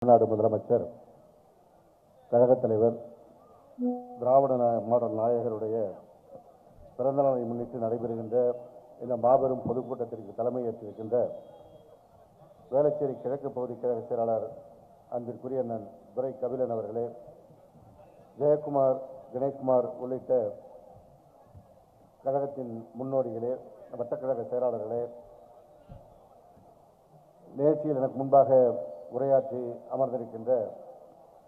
தமிழ்நாடு முதலமைச்சர், கழகத் தலைவர், திராவிட மாடல் நாயகருடைய பிறந்தநாளை முன்னிட்டு நடைபெறுகின்ற இந்த மாபெரும் பொதுக்கூட்டத்திற்கு தலைமையேற்றிருக்கின்ற வேளச்சேரி கிழக்கு பகுதி கழக செயலாளர் அன்பிற்குரிய அண்ணன் துரை கபிலன் அவர்களே, ஜெயக்குமார், கணேஷ்குமார் உள்ளிட்ட கழகத்தின் முன்னோடிகளே, வட்டக்கழக செயலாளர்களே, நிகழ்ச்சியில் எனக்கு முன்பாக உரையாற்றி அமர்ந்திருக்கின்ற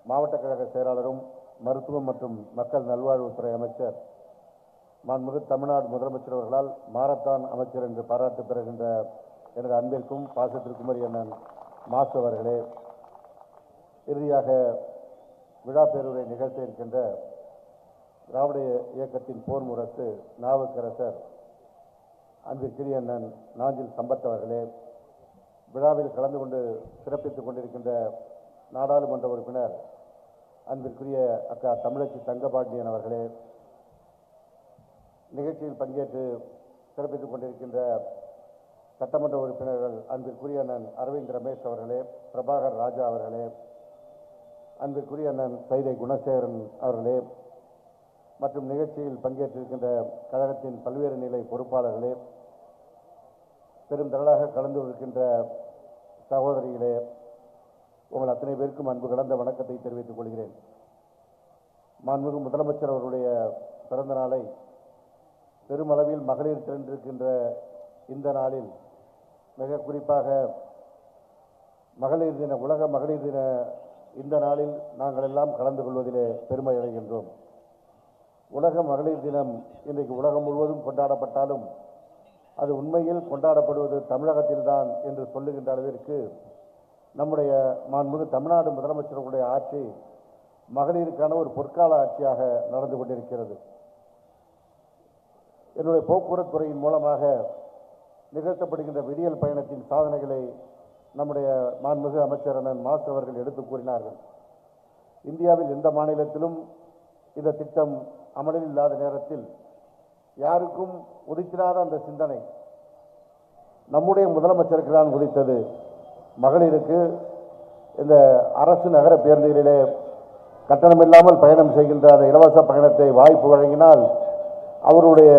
மாவட்ட கழக செயலாளரும் மருத்துவம் மற்றும் மக்கள் நல்வாழ்வுத்துறை அமைச்சர் மாண்புமிகு தமிழ்நாடு முதலமைச்சர் அவர்களால் மாரத்தான் அமைச்சர் என்று பாராட்டு பெறுகின்ற எனது அன்பிற்கும் பாசத்திற்கும் அண்ணன் மாசு அவர்களே, இறுதியாக விழா பேருரை நிகழ்த்த இருக்கின்ற திராவிட இயக்கத்தின் போர் முரசு நாவுக்கரசர் அன்பிற்குரிய அண்ணன் நாஞ்சில் சம்பத் அவர்களே, விழாவில் கலந்து கொண்டு சிறப்பித்துக் கொண்டிருக்கின்ற நாடாளுமன்ற உறுப்பினர் அன்பிற்குரிய அக்கா தமிழச்சி தங்கபாண்டியன் அவர்களே, நிகழ்ச்சியில் பங்கேற்று சிறப்பித்துக் கொண்டிருக்கின்ற சட்டமன்ற உறுப்பினர்கள் அன்பிற்குரிய அண்ணன் அரவிந்த் ரமேஷ் அவர்களே, பிரபாகர் ராஜா அவர்களே, அன்பிற்குரிய அண்ணன் சைதை குணசேகரன் அவர்களே, மற்றும் நிகழ்ச்சியில் பங்கேற்றிருக்கின்ற கழகத்தின் பல்வேறு நிலை பொறுப்பாளர்களே, பெரும் திரளாக கலந்து கொண்டிருக்கின்ற சகோதரிகளே, உங்கள் அத்தனை பேருக்கும் அன்பு கலந்த வணக்கத்தை தெரிவித்துக் கொள்கிறேன். மாண்புமிகு முதலமைச்சர் அவருடைய பிறந்த நாளை பெருமளவில் மகளிர் திரண்டிருக்கின்ற இந்த நாளில் மிக குறிப்பாக மகளிர் தின, உலக மகளிர் தின இந்த நாளில் நாங்கள் எல்லாம் கலந்து கொள்வதிலே பெருமை அடைகின்றோம். உலக மகளிர் தினம் இன்றைக்கு உலகம் முழுவதும் கொண்டாடப்பட்டாலும் அது உண்மையில் கொண்டாடப்படுவது தமிழகத்தில்தான் என்று சொல்லுகின்ற அளவிற்கு நம்முடைய மாண்புமிகு தமிழ்நாடு முதலமைச்சர்களுடைய ஆட்சி மகளிருக்கான ஒரு பொற்கால ஆட்சியாக நடந்து கொண்டிருக்கிறது. என்னுடைய போக்குவரத்து துறையின் மூலமாக நிகழ்த்தப்படுகின்ற விடியல் பயணத்தின் சாதனைகளை நம்முடைய மாண்புமிகு அமைச்சர் அண்ணன் மாசு அவர்கள் எடுத்து கூறினார்கள். இந்தியாவில் எந்த மாநிலத்திலும் இந்த திட்டம் அமலில் இல்லாத நேரத்தில் யாருக்கும் உதித்திராத அந்த சிந்தனை நம்முடைய முதலமைச்சருக்கு தான் உதித்தது. மகளிருக்கு இந்த அரசு நகர பேருந்துகளிலே கட்டணமில்லாமல் பயணம் செய்கின்ற அந்த இலவச பயணத்தை வாய்ப்பு வழங்கினால் அவருடைய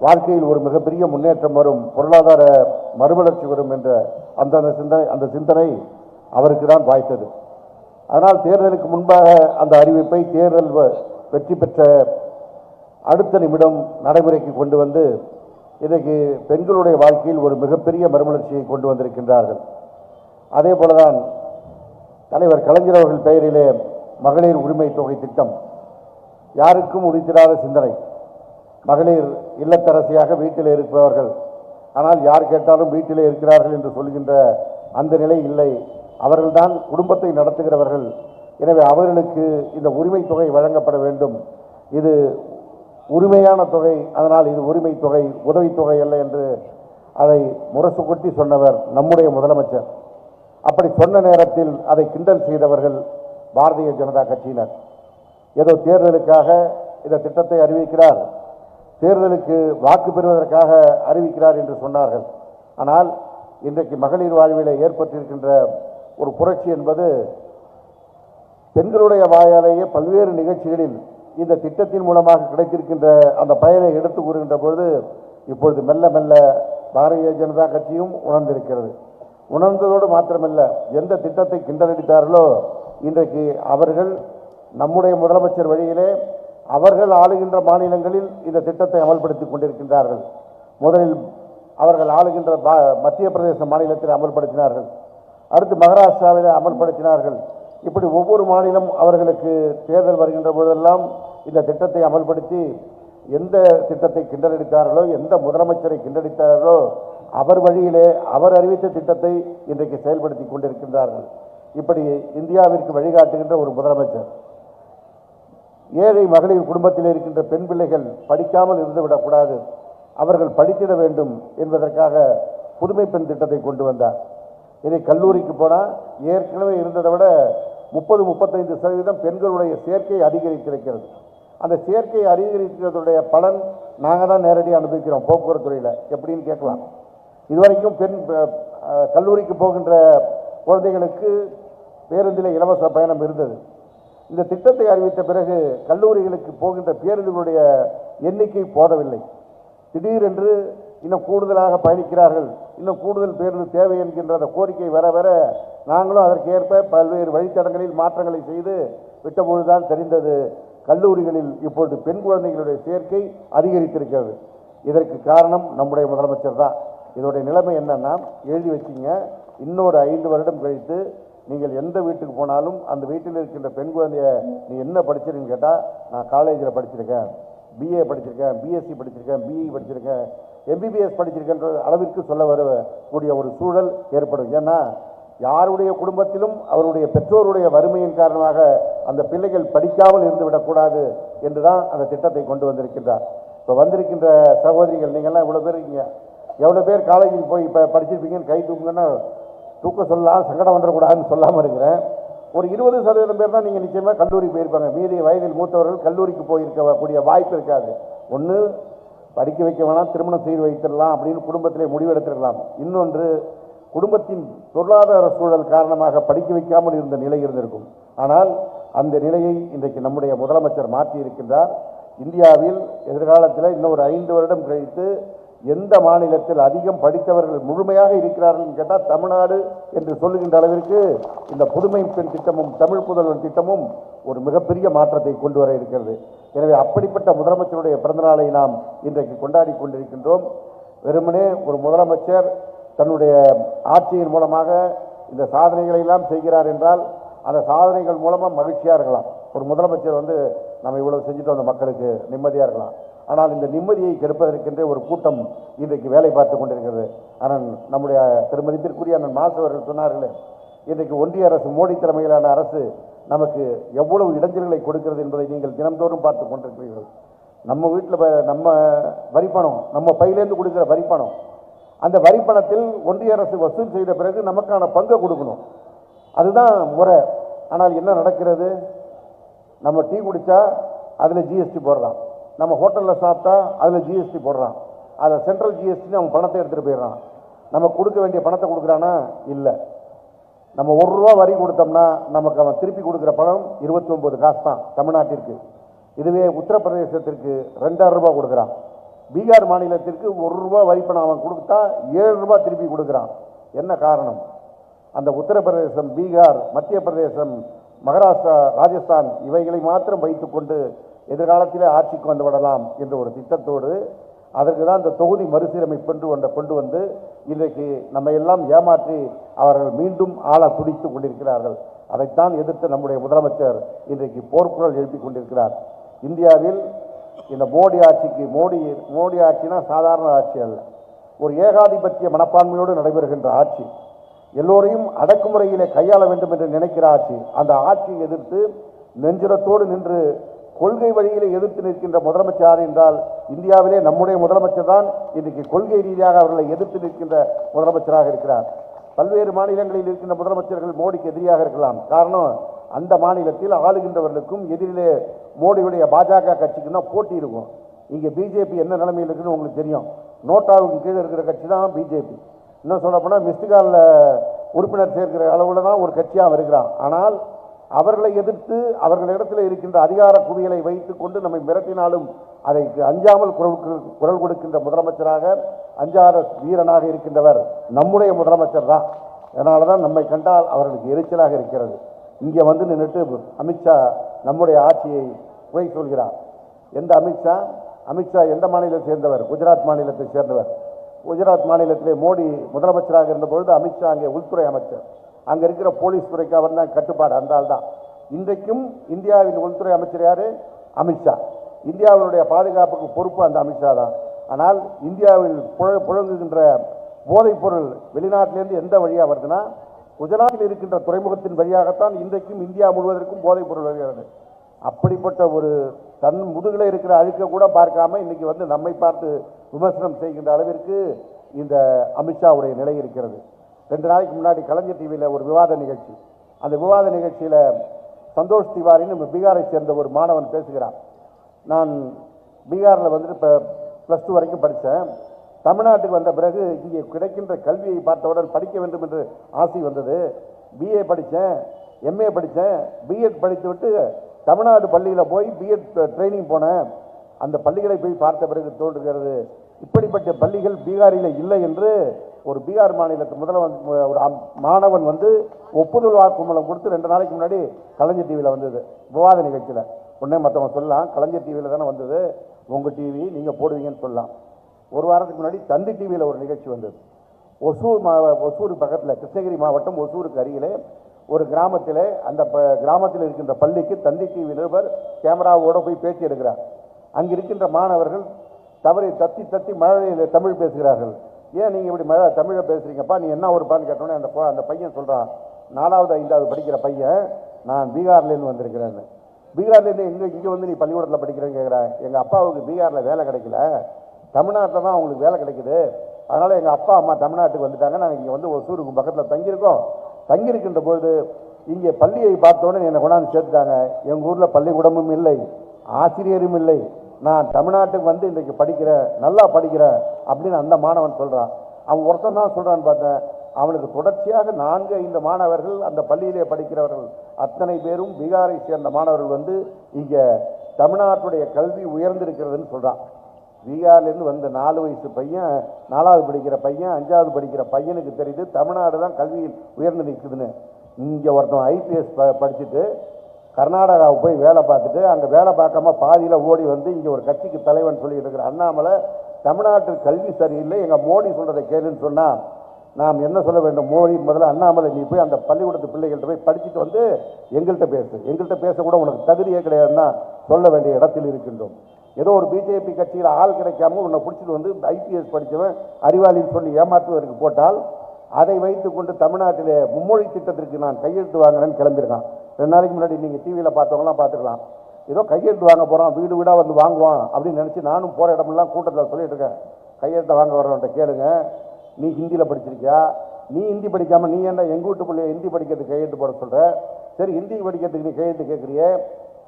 வாழ்க்கையில் ஒரு மிகப்பெரிய முன்னேற்றம் வரும், பொருளாதார மறுமலர்ச்சி வரும் என்ற அந்த சிந்தனை அவருக்கு தான் வாய்த்தது. அதனால் தேர்தலுக்கு முன்பாக அந்த அறிவிப்பை தேர்தல் வெற்றி பெற்ற அடுத்த நிமிடம் நடைமுறைக்கு கொண்டு வந்து இன்றைக்கு பெண்களுடைய வாழ்க்கையில் ஒரு மிகப்பெரிய மறுமலர்ச்சியை கொண்டு வந்திருக்கின்றார்கள். அதே போலதான் தலைவர் கலைஞர் அவர்கள் பெயரிலே மகளிர் உரிமை தொகை திட்டம், யாருக்கும் உதித்திராத சிந்தனை. மகளிர் இல்லத்தரசியாக வீட்டில் இருப்பவர்கள், ஆனால் யார் கேட்டாலும் வீட்டிலே இருக்கிறார்கள் என்று சொல்கின்ற அந்த நிலை இல்லை. அவர்கள்தான் குடும்பத்தை நடத்துகிறவர்கள். எனவே அவர்களுக்கு இந்த உரிமை தொகை வழங்கப்பட வேண்டும். இது உரிமையான தொகை, அதனால் இது உரிமை தொகை, உதவித்தொகை அல்ல என்று அதை முரசு கொட்டி சொன்னவர் நம்முடைய முதலமைச்சர். அப்படி சொன்ன நேரத்தில் அதை கிண்டல் செய்தவர்கள் பாரதிய ஜனதா கட்சியினர். ஏதோ தேர்தலுக்காக இந்த திட்டத்தை அறிவிக்கிறார், தேர்தலுக்கு வாக்கு பெறுவதற்காக அறிவிக்கிறார் என்று சொன்னார்கள். ஆனால் இன்றைக்கு மகளிர் வாழ்விலே ஏற்பட்டிருக்கின்ற ஒரு புரட்சி என்பது பெண்களுடைய வாயாலேயே பல்வேறு நிகழ்ச்சிகளில் இந்த திட்டத்தின் மூலமாக கிடைத்திருக்கின்ற அந்த பயனை எடுத்து கூறுகின்ற பொழுது இப்பொழுது மெல்ல மெல்ல பாரதிய ஜனதா கட்சியும் உணர்ந்திருக்கிறது. உணர்ந்ததோடு மாத்திரமல்ல, எந்த திட்டத்தை கிண்டலடித்தார்களோ இன்றைக்கு அவர்கள் நம்முடைய முதலமைச்சர் வழியிலே அவர்கள் ஆளுகின்ற மாநிலங்களில் இந்த திட்டத்தை அமல்படுத்திக் கொண்டிருக்கின்றார்கள். முதலில் அவர்கள் ஆளுகின்ற மத்திய பிரதேச மாநிலத்தில் அமல்படுத்தினார்கள், அடுத்து மகாராஷ்டிராவில் அமல்படுத்தினார்கள். இப்படி ஒவ்வொரு மாநிலம் அவர்களுக்கு தேர்தல் வருகின்ற பொழுதெல்லாம் இந்த திட்டத்தை அமல்படுத்தி எந்த திட்டத்தை கிண்டலடித்தார்களோ, எந்த முதலமைச்சரை கிண்டடித்தார்களோ அவர் வழியிலே அவர் அறிவித்த திட்டத்தை இன்றைக்கு செயல்படுத்தி கொண்டிருக்கின்றார்கள். இப்படி இந்தியாவிற்கு வழிகாட்டுகின்ற ஒரு முதலமைச்சர். ஏழை மகளிர் குடும்பத்தில் இருக்கின்ற பெண் பிள்ளைகள் படிக்காமல் இருந்துவிடக்கூடாது, அவர்கள் படித்திட வேண்டும் என்பதற்காக புதுமை பெண் திட்டத்தை கொண்டு வந்தார். இதை கல்லூரிக்கு போனால் ஏற்கனவே இருந்ததை விட 30-35% பெண்களுடைய சேர்க்கை அதிகரித்திருக்கிறது. அந்த சேர்க்கை அதிகரிக்கிறதுடைய பலன் நாங்கள் தான் நேரடியாக அனுபவிக்கிறோம் போக்குவரத்து துறையில். எப்படின்னு கேட்கலாம். இதுவரைக்கும் கல்லூரிக்கு போகின்ற குழந்தைகளுக்கு பேருந்தில் இலவச பயணம் இருந்தது. இந்த திட்டத்தை அறிவித்த பிறகு கல்லூரிகளுக்கு போகின்ற பேருந்துகளுடைய எண்ணிக்கை போதவில்லை. திடீரென்று இன்னும் கூடுதலாக பயணிக்கிறார்கள், இன்னும் கூடுதல் பேருந்து தேவை என்கின்ற அந்த கோரிக்கை வர வர நாங்களும் அதற்கேற்ப பல்வேறு வழித்தடங்களில் மாற்றங்களை செய்து விட்டபொழுதுதான் தெரிந்தது கல்லூரிகளில் இப்பொழுது பெண் குழந்தைகளுடைய சேர்க்கை அதிகரித்திருக்கிறது. இதற்கு காரணம் நம்முடைய முதலமைச்சர் தான். இதோடைய நிலைமை என்னன்னா, எழுதி வச்சிங்க, இன்னொரு 5 வருடம் கழித்து நீங்கள் எந்த வீட்டுக்கு போனாலும் அந்த வீட்டில் இருக்கின்ற பெண் குழந்தைய நீ என்ன படிச்சிருன்னு கேட்டால், நான் காலேஜில் படிச்சிருக்கேன், பிஏ படிச்சிருக்கேன், பிஎஸ்சி படிச்சிருக்கேன், பிஇ படிச்சிருக்கேன், எம்பிபிஎஸ் படிச்சிருக்கேன்ற அளவிற்கு சொல்ல வரக்கூடிய ஒரு சூழல் ஏற்படும். ஏன்னா யாருடைய குடும்பத்திலும் அவருடைய பெற்றோருடைய வறுமையின் காரணமாக அந்த பிள்ளைகள் படிக்காமல் இருந்துவிடக்கூடாது என்றுதான் அந்த திட்டத்தை கொண்டு வந்திருக்கின்றார். இப்போ வந்திருக்கின்ற சகோதரிகள் நீங்கள்லாம் இவ்வளோ பேர் இருக்கீங்க, எவ்வளோ பேர் காலேஜில் போய் இப்போ படிச்சிருப்பீங்கன்னு கை தூக்குங்கன்னா தூக்க சொல்லலாம், சங்கடம் வந்துடக்கூடாதுன்னு சொல்லாமல் இருக்கிறேன். ஒரு 20% பேர் தான் நீங்கள் நிச்சயமாக கல்லூரி போயிருப்பாங்க. மீதி வயதில் மூத்தவர்கள் கல்லூரிக்கு போயிருக்கக்கூடிய வாய்ப்பு இருக்காது. ஒன்று படிக்க வைக்க வேணாம், திருமணம் செய்து வைத்திடலாம் அப்படின்னு குடும்பத்திலே முடிவெடுத்திருக்கலாம். இன்னொன்று, குடும்பத்தின் பொருளாதார சூழல் காரணமாக படிக்க வைக்காமல் இருந்த நிலை இருந்திருக்கும். ஆனால் அந்த நிலையை இன்றைக்கு நம்முடைய முதலமைச்சர் மாற்றி இருக்கின்றார். இந்தியாவில் எதிர்காலத்தில் இன்னொரு 5 வருடம் கழித்து எந்த மாநிலத்தில் அதிகம் படித்தவர்கள் முழுமையாக இருக்கிறார்கள் கேட்டால் தமிழ்நாடு என்று சொல்லுகின்ற அளவிற்கு இந்த புதுமை பெண் திட்டமும் தமிழ் புதல்வன் திட்டமும் ஒரு மிகப்பெரிய மாற்றத்தை கொண்டு வர இருக்கிறது. எனவே அப்படிப்பட்ட முதலமைச்சருடைய பிறந்தநாளை நாம் இன்றைக்கு கொண்டாடி கொண்டிருக்கின்றோம். வெறுமனே ஒரு முதலமைச்சர் தன்னுடைய ஆட்சியின் மூலமாக இந்த சாதனைகளை எல்லாம் செய்கிறார் என்றால் அந்த சாதனைகள் மூலமாக மகிழ்ச்சியாக இருக்கலாம். ஒரு முதலமைச்சர் நம்ம இவ்வளவு செஞ்சுட்டு வந்த மக்களுக்கு நிம்மதியாக இருக்கலாம். ஆனால் இந்த நிம்மதியை கெடுப்பதற்கென்றே ஒரு கூட்டம் இன்றைக்கு வேலை பார்த்து கொண்டிருக்கிறது. ஆனால் நம்முடைய பெருமதிப்பிற்குரிய அண்ணன் மாசு அவர்கள் சொன்னார்களே, இன்றைக்கு ஒன்றிய அரசு, மோடி தலைமையிலான அரசு நமக்கு எவ்வளவு இடைஞ்சல்களை கொடுக்கிறது என்பதை நீங்கள் தினந்தோறும் பார்த்து கொண்டிருக்கிறீர்கள். நம்ம வீட்டில் நம்ம வரிப்பணம், நம்ம பையிலேருந்து கொடுக்கிற வரிப்பணம், அந்த வரிப்பணத்தில் ஒன்றிய அரசு வசூல் செய்த பிறகு நமக்கான பங்கை கொடுக்கணும். அதுதான் முறை. ஆனால் என்ன நடக்கிறது? நம்ம டீ குடித்தா அதில் ஜிஎஸ்டி போடுறான், நம்ம ஹோட்டலில் சாப்பிட்டா அதில் ஜிஎஸ்டி போடுறான், அதை சென்ட்ரல் ஜிஎஸ்டி நம்ம பணத்தை எடுத்துகிட்டு போயிடுறான். நம்ம கொடுக்க வேண்டிய பணத்தை கொடுக்குறானா? இல்லை. நம்ம ₹1 வரி கொடுத்தோம்னா நமக்கு அவன் திருப்பி கொடுக்குற பணம் 29 காசு தான் தமிழ்நாட்டிற்கு. இதுவே உத்தரப்பிரதேசத்திற்கு ₹2,000 கொடுக்குறான். பீகார் மாநிலத்திற்கு ₹1 வரி பணம் அவன் கொடுத்தா ₹7 திருப்பி கொடுக்குறான். என்ன காரணம்? அந்த உத்தரப்பிரதேசம், பீகார், மத்திய பிரதேசம், மகாராஷ்டிரா, ராஜஸ்தான் இவைகளை மாத்திரம் வைத்துக்கொண்டு எதிர்காலத்திலே ஆட்சிக்கு வந்து விடலாம் என்ற ஒரு திட்டத்தோடு அதற்கு தான் இந்த தொகுதி மறுசீரமைப்பு கொண்டு வந்து இன்றைக்கு நம்ம எல்லாம் ஏமாற்றி அவர்கள் மீண்டும் ஆள துடித்துக் கொண்டிருக்கிறார்கள். அதைத்தான் எதிர்த்து நம்முடைய முதலமைச்சர் இன்றைக்கு போர்க்குரல் எழுப்பிக் கொண்டிருக்கிறார். இந்தியாவில் இந்த மோடி ஆட்சினா சாதாரண ஆட்சி அல்ல, ஒரு ஏகாதிபத்திய மனப்பான்மையோடு நடைபெறுகின்ற ஆட்சி, எல்லோரையும் அடக்குமுறையிலே கையாள வேண்டும் என்று நினைக்கிற ஆட்சி. அந்த ஆட்சியை எதிர்த்து நெஞ்சுரத்தோடு நின்று கொள்கை வழியிலே எதிர்த்து நிற்கின்ற முதலமைச்சர் என்றால் இந்தியாவிலே நம்முடைய முதலமைச்சர் தான் இன்றைக்கு கொள்கை ரீதியாக அவர்களை எதிர்த்து நிற்கின்ற முதலமைச்சராக இருக்கிறார். பல்வேறு மாநிலங்களில் இருக்கின்ற முதலமைச்சர்கள் மோடிக்கு எதிரியாக இருக்கலாம். காரணம், அந்த மாநிலத்தில் ஆளுகின்றவர்களுக்கும் எதிரிலே மோடியுடைய பாஜக கட்சிக்கு தான் போட்டி இருக்கும். இங்கே பிஜேபி என்ன நிலைமையில் இருக்குன்னு உங்களுக்கு தெரியும். நோட்டாவுக்கு கீழே இருக்கிற கட்சி தான் பிஜேபி. இன்னும் சொல்லப்போனால் மிஸ்டுகாலில் உறுப்பினர் சேர்க்கிற அளவில் தான் ஒரு கட்சியாக வருகிறான். ஆனால் அவர்களை எதிர்த்து அவர்களிடத்தில் இருக்கின்ற அதிகார குவியலை வைத்துக் கொண்டு நம்மை மிரட்டினாலும் அதற்கு அஞ்சாமல் குரல் கொடுக்கின்ற முதலமைச்சராக, அஞ்சாத வீரனாக இருக்கின்றவர் நம்முடைய முதலமைச்சர் தான். அதனால தான் நம்மை கண்டால் அவர்களுக்கு எரிச்சலாக இருக்கிறது. இங்கே நின்றுட்டு அமித்ஷா நம்முடைய ஆட்சியை குறை சொல்கிறார். எந்த அமித்ஷா எந்த மாநிலத்தை சேர்ந்தவர்? குஜராத் மாநிலத்தை சேர்ந்தவர். குஜராத் மாநிலத்திலே மோடி முதலமைச்சராக இருந்தபொழுது அமித்ஷா அங்கே உள்துறை அமைச்சர். அங்கே இருக்கிற போலீஸ் துறைக்கு அவர் தான் கட்டுப்பாடு, அந்த ஆள் தான். இன்றைக்கும் இந்தியாவின் உள்துறை அமைச்சர் யார்? அமித்ஷா. இந்தியாவினுடைய பாதுகாப்புக்கு பொறுப்பு அந்த அமித்ஷா தான். ஆனால் இந்தியாவில் புழங்குகின்ற போதைப் பொருள் வெளிநாட்டிலேருந்து எந்த வழியாக வருதுன்னா குஜராத்தில் இருக்கின்ற துறைமுகத்தின் வழியாகத்தான் இன்றைக்கும் இந்தியா முழுவதற்கும் போதைப் பொருள் வருகிறது. அப்படிப்பட்ட ஒரு தன் முதுகில் இருக்கிற அழுக்க கூட பார்க்காம இன்னைக்கு நம்மை பார்த்து விமர்சனம் செய்கின்ற அளவிற்கு இந்த அமித்ஷாவுடைய நிலை இருக்கிறது. 2 நாளைக்கு முன்னாடி கலைஞர் டிவியில் ஒரு விவாத நிகழ்ச்சி. அந்த விவாத நிகழ்ச்சியில் சந்தோஷ் திவாரின்னு பீகாரை சேர்ந்த ஒரு மாணவன் பேசுகிறான். நான் பீகாரில் இப்போ +2 வரைக்கும் படித்தேன். தமிழ்நாட்டுக்கு வந்த பிறகு இங்கே கிடைக்கின்ற கல்வியை பார்த்தவுடன் படிக்க வேண்டும் என்று ஆசை வந்தது. பிஏ படித்தேன். எம்ஏ படித்தேன், பிஎட் படித்து விட்டு தமிழ்நாடு பள்ளியில் போய் பிஎட் ட்ரைனிங் போனேன். அந்த பள்ளிகளை போய் பார்த்த பிறகு தோன்றுகிறது, இப்படிப்பட்ட பள்ளிகள் பீகாரில் இல்லை என்று ஒரு பீகார் மாநிலத்து முதல்வர் ஒரு மாணவன் வந்து ஒப்புதல் வாக்குமூலம் கொடுத்து 2 நாளைக்கு முன்னாடி கலைஞர் டிவியில் வந்தது விவாத நிகழ்ச்சியில். உடனே மற்றவங்க சொல்லலாம், கலைஞர் டிவியில் தானே வந்தது, உங்கள் டிவி நீங்கள் போடுவீங்கன்னு சொல்லலாம். ஒரு வாரத்துக்கு முன்னாடி தந்தி டிவியில் ஒரு நிகழ்ச்சி வந்தது. ஒசூர் பக்கத்தில், கிருஷ்ணகிரி மாவட்டம் ஒசூருக்கு அருகிலே ஒரு கிராமத்தில், அந்த கிராமத்தில் இருக்கின்ற பள்ளிக்கு தந்தி டிவி நிருபர் கேமராவோடு போய் பேட்டி எடுக்கிறார். அங்கே இருக்கின்ற மாணவர்கள் தவறை தத்தி மழையில் தமிழ் பேசுகிறார்கள். ஏன் நீங்கள் இப்படி தமிழை பேசுகிறீங்கப்பா, நீ என்ன ஒருப்பான்னு கேட்டோன்னே அந்த பையன் சொல்கிறான், 4வது 5வது படிக்கிற பையன், நான் பீகார்லேருந்து வந்திருக்கிறேன்னு. பீகார்லேருந்து இங்கே வந்து நீ பள்ளிக்கூடத்தில் படிக்கிறேன்னு கேட்குறேன். எங்கள் அப்பாவுக்கு பீகாரில் வேலை கிடைக்கல, தமிழ்நாட்டில் தான் அவங்களுக்கு வேலை கிடைக்குது. அதனால் எங்கள் அப்பா அம்மா தமிழ்நாட்டுக்கு வந்துட்டாங்க, நாங்கள் இங்கே வந்து ஒசூருக்கு பக்கத்தில் தங்கியிருக்கோம். தங்கியிருக்கின்ற பொழுது இங்கே பள்ளியை பார்த்தோன்னே என்னை கொண்டாந்து சேர்த்துட்டாங்க. எங்கள் ஊரில் பள்ளிக்கூடமும் இல்லை, ஆசிரியரும் இல்லை. நான் தமிழ்நாட்டுக்கு வந்து இன்றைக்கு படிக்கிறேன், நல்லா படிக்கிறேன் அப்படின்னு அந்த மாணவன் சொல்கிறான். அவன் ஒருத்தன் தான் சொல்கிறான்னு பார்த்தேன். அவனுக்கு தொடர்ச்சியாக 4-5 மாணவர்கள், அந்த பள்ளியிலே படிக்கிறவர்கள் அத்தனை பேரும் பீகாரை சேர்ந்த மாணவர்கள் வந்து இங்கே தமிழ்நாட்டுடைய கல்வி உயர்ந்திருக்கிறதுன்னு சொல்கிறான். பீகார்லேருந்து வந்த 4 வயசு பையன், 4வது படிக்கிற பையன், 5வது படிக்கிற பையனுக்கு தெரியுது தமிழ்நாடு தான் கல்வியில் உயர்ந்து நிற்குதுன்னு. இங்கே ஒருத்தன் ஐபிஎஸ் படிச்சுட்டு கர்நாடகாவுக்கு போய் வேலை பார்த்துட்டு அங்கே வேலை பார்க்காம பாதியில் ஓடி வந்து இங்கே ஒரு கட்சிக்கு தலைவன் சொல்லிட்டு இருக்கிற அண்ணாமலை தமிழ்நாட்டில் கல்வி சரியில்லை, எங்கள் மோடி சொல்கிறதை கேளுன்னு சொன்னால் நாம் என்ன சொல்ல வேண்டும்? மோடி முதல்ல அண்ணாமலை நீ போய் அந்த பள்ளிக்கூடத்து பிள்ளைகள்கிட்ட போய் படிச்சுட்டு வந்து எங்கள்கிட்ட பேசக்கூட உனக்கு தகுதியே கிடையாதுன்னா சொல்ல வேண்டிய இடத்தில் இருக்கின்றோம். ஏதோ ஒரு பிஜேபி கட்சியில் ஆள் கிடைக்காம உன்னை பிடிச்சிட்டு வந்து ஐபிஎஸ் படித்தவன் அறிவாளின்னு சொல்லி ஏமாற்றுவதற்கு போட்டால் அதை வைத்து கொண்டு தமிழ்நாட்டிலே மும்மொழி திட்டத்திற்கு நான் கையெழுத்து வாங்குறேன்னு கிளம்பியிருக்கான். 2 நாளைக்கு முன்னாடி நீங்கள் டிவியில் பார்த்தவங்களாம் பார்த்துக்கலாம். ஏதோ கையெழுத்து வாங்க போகிறோம், வீடு வீடாக வந்து வாங்குவான் அப்படின்னு நினச்சி நானும் போகிற இடமெல்லாம் கூட்டத்தில் சொல்லிட்டு இருக்கேன். கையெழுத்தை வாங்க வர்றவன்ட்ட கேளுங்க, நீ ஹிந்தியில் படிச்சிருக்கியா? நீ ஹிந்தி படிக்காமல் நீ என்ன எங்கள் வீட்டு பிள்ளைய ஹிந்தி படிக்கிறதுக்கு கையெழுத்து போட சொல்கிற? சரி, ஹிந்தி படிக்கிறதுக்கு நீ கையெழுத்து கேட்குறியே,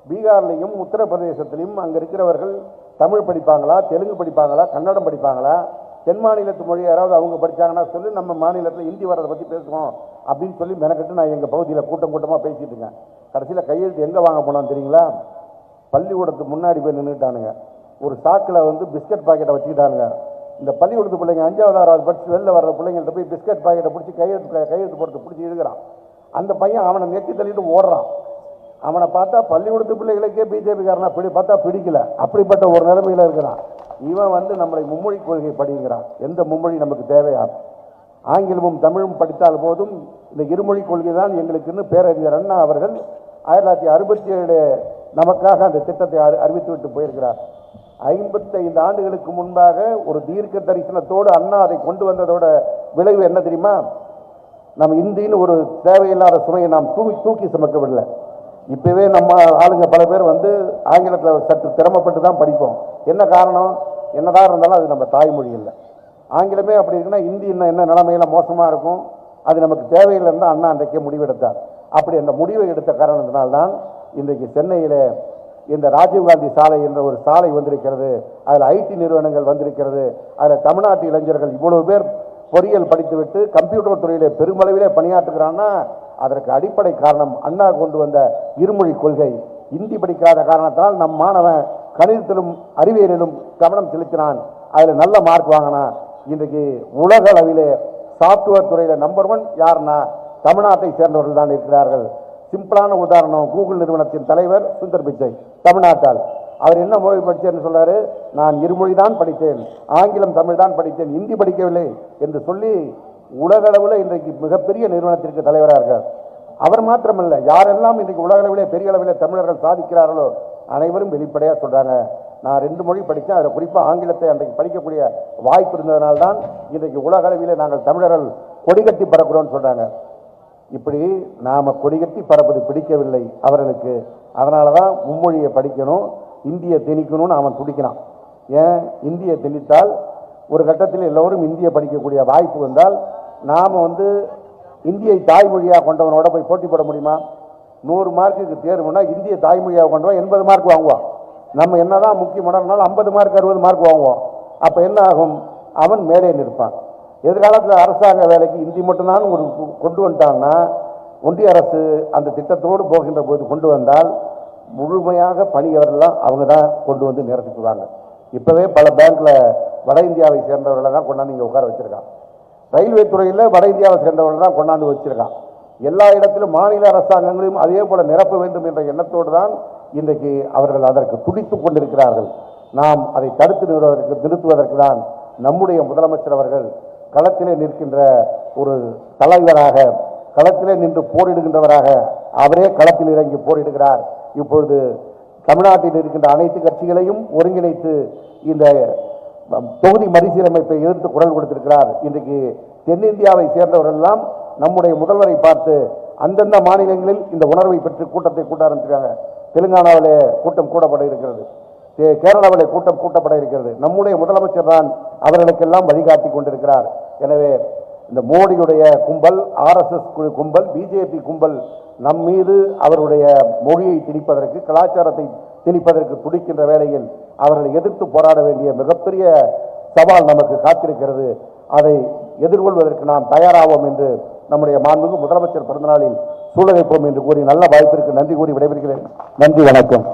பீகார்லையும் உத்தரப்பிரதேசத்திலையும் அங்கே இருக்கிறவர்கள் தமிழ் படிப்பாங்களா, தெலுங்கு படிப்பாங்களா, கன்னடம் படிப்பாங்களா? தென் மாநிலத்து மொழி யாராவது அவங்க படித்தாங்கன்னா சொல்லி நம்ம மாநிலத்தில் ஹிந்தி வர்றதை பற்றி பேசுவோம் அப்படின்னு சொல்லி மெனக்கட்டு நான் எங்கள் பகுதியில் கூட்டமாக பேசிட்டு இருக்கேன். கடைசியில் கையெழுத்து எங்கே வாங்க போனோம் தெரியுங்களா? பள்ளிக்கூடத்துக்கு முன்னாடி போய் நின்றுட்டானுங்க. ஒரு சாக்கில் வந்து பிஸ்கட் பாக்கெட்டை வச்சுக்கிட்டானுங்க. இந்த பள்ளிக்கூடத்து பிள்ளைங்க 5வது 6வது படித்து வெளில வர்ற பிள்ளைங்கள்ட்ட போய் பிஸ்கட் பாக்கெட்டை பிடிச்சி கையெழுத்து போடுறது பிடிச்சி இழுக்கிறான். அந்த பையன் அவனை நெட்டி தள்ளிட்டு ஓடுறான். அவனை பார்த்தா பள்ளிக்கூடத்து பிள்ளைகளுக்கே பிஜேபிக்காரனா பார்த்தா பிடிக்கல, அப்படிப்பட்ட ஒரு நிலைமையில் இருக்கிறான். இவன் வந்து நம்மளை மும்மொழி கொள்கை படிக்கிறான். எந்த மும்மொழி நமக்கு தேவையா? ஆங்கிலமும் தமிழும் படித்தால் போதும், இந்த இருமொழி கொள்கை தான் எங்களுக்குன்னு பேரறிஞர் அண்ணா அவர்கள் 1967 நமக்காக அந்த திட்டத்தை அறிவித்து விட்டு போயிருக்கிறார். 55 ஆண்டுகளுக்கு முன்பாக ஒரு தீர்க்க தரிசனத்தோடு அண்ணா அதை கொண்டு வந்ததோட விளைவு என்ன தெரியுமா? நம்ம இந்தின்னு ஒரு தேவையில்லாத சுமையை நாம் தூக்கி சுமக்கவில்லை. இப்பவே நம்ம ஆளுங்க பல பேர் வந்து ஆங்கிலத்தில் சற்று திறமைப்பட்டு தான் படிப்போம். என்ன காரணம்? என்னதான் இருந்தாலும் அது நம்ம தாய்மொழி இல்லை. ஆங்கிலமே அப்படி இருக்குன்னா இந்தி இன்னும் என்ன நிலைமையில மோசமாக இருக்கும். அது நமக்கு தேவையில்லைன்னு தான் அண்ணா அன்றைக்கே முடிவெடுத்தார். அப்படி அந்த முடிவை எடுத்த காரணத்தினால்தான் இன்றைக்கு சென்னையில் இந்த ராஜீவ்காந்தி சாலை என்ற ஒரு சாலை வந்திருக்கிறது. அதில் ஐடி நிறுவனங்கள் வந்திருக்கிறது. அதில் தமிழ்நாட்டு இளைஞர்கள் இவ்வளவு பேர் பொறியியல் படித்துவிட்டு கம்ப்யூட்டர் துறையிலே பெருமளவிலே பணியாற்றுகிறான்னா அதற்கு அடிப்படை காரணம் அண்ணா கொண்டு வந்த இருமொழி கொள்கை. இந்தி படிக்காத காரணத்தால் நம் மாணவன் கணிதத்திலும் அறிவியலிலும் கவனம் செலுத்தினான், அதில் நல்ல மார்க் வாங்கினான். இன்றைக்கு உலக அளவிலே சாப்ட்வேர் துறையில் நம்பர் 1 யாருன்னா தமிழ்நாட்டை சேர்ந்தவர்கள் தான் இருக்கிறார்கள். சிம்பிளான உதாரணம், கூகுள் நிறுவனத்தின் தலைவர் சுந்தர் பிச்சை தமிழ்நாட்டால். அவர் என்ன மொழி படித்தேன்னு சொல்றாரு? நான் இருமொழி தான் படித்தேன், ஆங்கிலம் தமிழ் தான் படித்தேன், இந்தி படிக்கவில்லை என்று சொல்லி உலக அளவில் இன்றைக்கு மிகப்பெரிய நிறுவனத்திற்கு தலைவராக இருக்கார். அவர் மாத்திரமல்ல, யாரெல்லாம் இன்றைக்கு உலக அளவிலே பெரிய அளவில் தமிழர்கள் சாதிக்கிறார்களோ அனைவரும் வெளிப்படையாக சொல்றாங்க, நான் 2 மொழி படித்தேன், அதில் குறிப்பாக ஆங்கிலத்தை அன்றைக்கு படிக்கக்கூடிய வாய்ப்பு இருந்ததனால்தான் இன்றைக்கு உலக அளவிலே நாங்கள் தமிழர்கள் கொடிகட்டி பறக்கிறோம்னு சொல்றாங்க. இப்படி நாம கொடிகட்டி பறப்பது பிடிக்கவில்லை அவர்களுக்கு. அதனால தான் மும்மொழியை படிக்கணும், இந்தியை திணிக்கணும்னு அவன் துடிக்கிறான். ஏன்? இந்தியை திணித்தால் ஒரு கட்டத்தில் எல்லோரும் இந்தியை படிக்கக்கூடிய வாய்ப்பு வந்தால் நாம் வந்து இந்தியை தாய்மொழியாக கொண்டவனோட போய் போட்டி போட முடியுமா? 100 மார்க்குக்கு தேர்வுனா இந்திய தாய்மொழியாக கொண்டவன் 80 மார்க் வாங்குவான். நம்ம என்னதான் முக்கியமானாலும் 50 மார்க் 60 மார்க் வாங்குவோம். அப்போ என்ன ஆகும்? அவன் மேலே நிற்பான். எதிர்காலத்தில் அரசாங்க வேலைக்கு இந்தி மட்டும்தான் ஒரு கொண்டு வந்துட்டாங்கன்னா ஒன்றிய அரசு அந்த திட்டத்தோடு போகின்ற போது கொண்டு வந்தால் முழுமையாக பணியவர்கள்லாம் அவங்க தான் கொண்டு வந்து நிரப்பிக்குவாங்க. இப்போவே பல பேங்க்ல வட இந்தியாவை சேர்ந்தவர்களை தான் கொண்டாந்து இங்கே உட்கார வச்சிருக்கான். ரயில்வே துறையில் வட இந்தியாவை சேர்ந்தவர்கள் தான் கொண்டாந்து வச்சிருக்கான். எல்லா இடத்திலும் மாநில அரசாங்கங்களையும் அதே போல நிரப்ப வேண்டும் என்ற எண்ணத்தோடு தான் இன்றைக்கு அவர்கள் அதற்கு துடித்துக் கொண்டிருக்கிறார்கள். நாம் அதை தடுத்து நிறுத்துவதற்கு தான் நம்முடைய முதலமைச்சர் அவர்கள் களத்திலே நிற்கின்ற ஒரு தலைவராக, களத்திலே நின்று போரிடுகின்றவராக அவரே களத்தில் இறங்கி போரிடுகிறார். இப்பொழுது தமிழ்நாட்டில் இருக்கின்ற அனைத்து கட்சிகளையும் ஒருங்கிணைத்து இந்த தொகுதி மறுசீரமைப்பை எதிர்த்து குரல் கொடுத்திருக்கிறார். இன்றைக்கு தென்னிந்தியாவை சேர்ந்தவர்கள் எல்லாம் நம்முடைய முதல்வரை பார்த்து அந்தந்த மாநிலங்களில் இந்த உணர்வை பெற்று கூட்டத்தை கூட்ட ஆரம்பிச்சிருக்காங்க. தெலுங்கானாவிலே கூட்டம் கூடப்பட இருக்கிறது, கேரளாவிலே கூட்டம் கூட்டப்பட இருக்கிறது. நம்முடைய முதலமைச்சர் தான் அவர்களுக்கெல்லாம் வழிகாட்டி கொண்டிருக்கிறார். எனவே இந்த மோடியுடைய கும்பல், RSS கும்பல், பிஜேபி கும்பல் நம் மீது அவருடைய மொழியை திணிப்பதற்கு, கலாச்சாரத்தை திணிப்பதற்கு துடிக்கின்ற வேளையில் அவர்களை எதிர்த்து போராட வேண்டிய மிகப்பெரிய சவால் நமக்கு காத்திருக்கிறது. அதை எதிர்கொள்வதற்கு நாம் தயாராவோம் என்று நம்முடைய மாண்புமிகு முதலமைச்சர் பிறந்தநாளில் சூழலைப்போம் என்று கூறி நல்ல வாய்ப்பிற்கு நன்றி கூறி விடைபெறுகிறேன். நன்றி, வணக்கம்.